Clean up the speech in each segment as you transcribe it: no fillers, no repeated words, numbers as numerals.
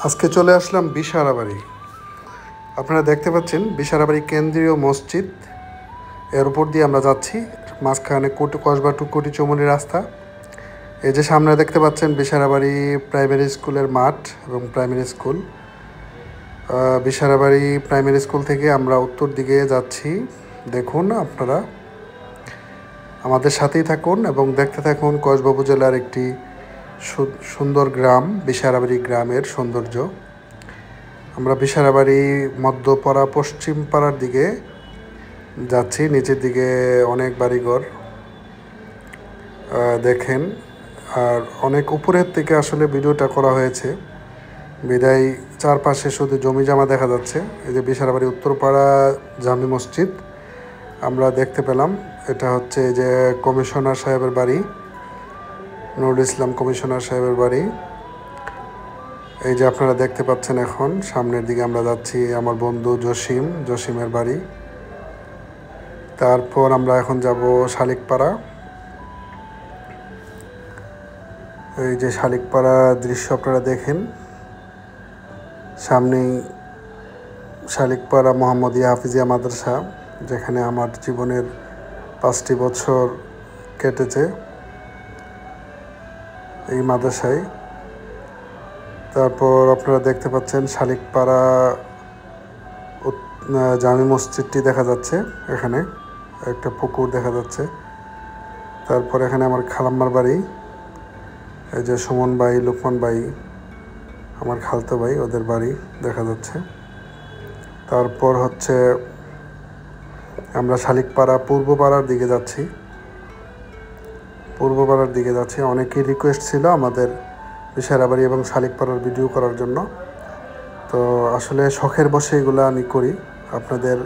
আজকে চলে আসলাম বিশারাবাড়ি। আপনারা দেখতে পাচ্ছেন বিশারাবাড়ি কেন্দ্রীয় মসজিদ, এর উপর দিয়ে আমরা যাচ্ছি। মাঝখানে কসবা টু কোটিচৌমুনি রাস্তা। এই যে সামনে দেখতে পাচ্ছেন বিশারাবাড়ি প্রাইমারি স্কুলের মাঠ এবং প্রাইমারি স্কুল। বিশারাবাড়ি প্রাইমারি স্কুল থেকে আমরা উত্তর দিকে যাচ্ছি। দেখুন, আপনারা আমাদের সাথেই থাকুন এবং দেখতে থাকুন কসবা উপজেলার একটি সুন্দর গ্রাম, বিশারাবাড়ি গ্রামের সৌন্দর্য। আমরা বিশারাবাড়ি মধ্যপাড়া পশ্চিম পাড়ার দিকে যাচ্ছি। নিচের দিকে অনেক বাড়িঘর দেখেন, আর অনেক উপরের থেকে আসলে ভিডিওটা করা হয়েছে বিদায় চারপাশে শুধু জমি জমা দেখা যাচ্ছে। এই যে বিশারাবাড়ি উত্তরপাড়া জামি মসজিদ আমরা দেখতে পেলাম। এটা হচ্ছে যে কমিশনার সাহেবের বাড়ি, নুরুল ইসলাম কমিশনার সাহেবের বাড়ি। এই যে আপনারা দেখতে পাচ্ছেন, এখন সামনের দিকে আমরা যাচ্ছি আমার বন্ধু জসিমের বাড়ি। তারপর আমরা এখন যাব শালিকপাড়া। এই যে শালিকপাড়া দৃশ্য আপনারা দেখেন, সামনেই শালিকপাড়া মোহাম্মদিয়া হাফিজিয়া মাদ্রাসা, যেখানে আমার জীবনের 5টি বছর কেটেছে এই মাদ্রাসায়। তারপর আপনারা দেখতে পাচ্ছেন শালিকপাড়া জামি মসজিদটি দেখা যাচ্ছে, এখানে একটা পুকুর দেখা যাচ্ছে। তারপর এখানে আমার খালাম্মার বাড়ি, এই যে সুমন ভাই, লুকমান ভাই, আমার খালতো ভাই, ওদের বাড়ি দেখা যাচ্ছে। তারপর হচ্ছে আমরা শালিকপাড়া পূর্বপাড়ার দিকে যাচ্ছি। অনেকেই রিকোয়েস্ট ছিল আমাদের বিশারাবাড়ি এবং শালিকপাড়ার ভিডিও করার জন্য। তো আসলে শখের বসে এগুলো আমি করি। আপনাদের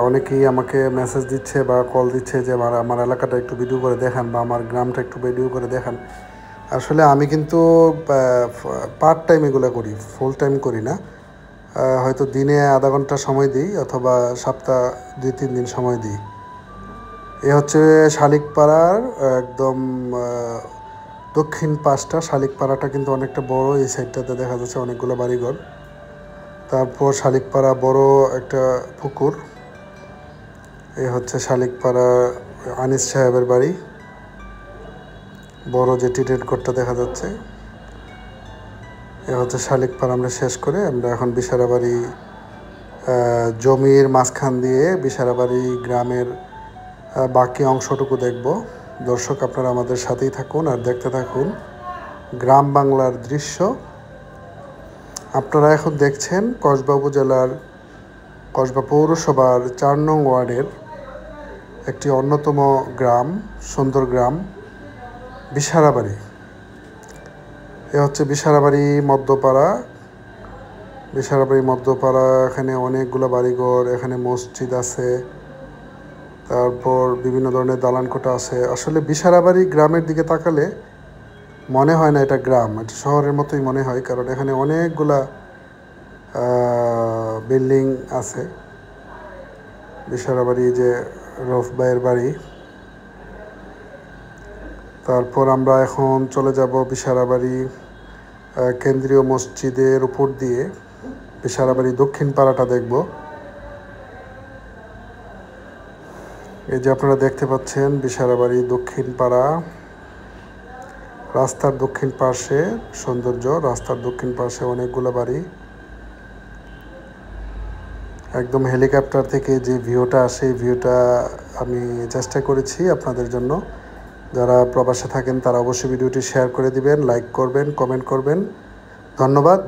অনেকেই আমাকে মেসেজ দিচ্ছে বা কল দিচ্ছে যে আমার এলাকাটা একটু ভিডিও করে দেখান বা আমার গ্রামটা একটু ভিডিও করে দেখান। আসলে আমি কিন্তু পার্ট টাইম এগুলো করি, ফুল টাইম করি না। হয়তো দিনে আধা ঘন্টা সময় দিই অথবা সপ্তাহ 2-3 দিন সময় দিই। এ হচ্ছে শালিকপাড়ার একদম দক্ষিণ পাশটা। শালিকপাড়াটা কিন্তু অনেকটা বড়, এই সাইডটাতে দেখা যাচ্ছে অনেকগুলো বাড়িঘর। তারপর শালিকপাড়া বড় একটা পুকুর। এ হচ্ছে শালিকপাড়া আনিস সাহেবের বাড়ি, বড় যে টিটের ঘরটা দেখা যাচ্ছে। এ হচ্ছে শালিকপাড়া। আমরা শেষ করে আমরা এখন বিশারাবাড়ি জমির মাঝখান দিয়ে বিশারাবাড়ি গ্রামের বাকি অংশটুকু দেখব। দর্শক, আপনারা আমাদের সাথেই থাকুন আর দেখতে থাকুন গ্রাম বাংলার দৃশ্য। আপনারা এখন দেখছেন কসবা উপজেলার কসবা পৌরসভার 4 নং ওয়ার্ডের একটি অন্যতম গ্রাম, সুন্দর গ্রাম বিশারাবাড়ি। এ হচ্ছে বিশারাবাড়ি মধ্যপাড়া। এখানে অনেকগুলো বাড়িঘর, এখানে মসজিদ আছে, তারপর বিভিন্ন ধরনের দালান কোঠা আছে। আসলে বিশারাবাড়ি গ্রামের দিকে তাকালে মনে হয় না এটা গ্রাম, এটা শহরের মতোই মনে হয়, কারণ এখানে অনেকগুলা বিল্ডিং আছে। বিশারাবাড়ি যে রফ ভাইয়ের বাড়ি। তারপর আমরা এখন চলে যাব বিশারাবাড়ি কেন্দ্রীয় মসজিদের উপর দিয়ে বিশারাবাড়ি দক্ষিণ পাড়াটা দেখব। এই যে আপনারা দেখতে পাচ্ছেন বিশারাবাড়ি দক্ষিণ পাড়া, রাস্তার দক্ষিণ পাশে সৌন্দর্য, রাস্তার দক্ষিণ পাশে অনেকগুলো বাড়ি। একদম হেলিকপ্টার থেকে যে ভিউটা আসে, এই ভিউটা আমি চেষ্টা করেছি আপনাদের জন্য। যারা প্রবাসে থাকেন তারা অবশ্যই ভিডিওটি শেয়ার করে দিবেন, লাইক করবেন, কমেন্ট করবেন। ধন্যবাদ।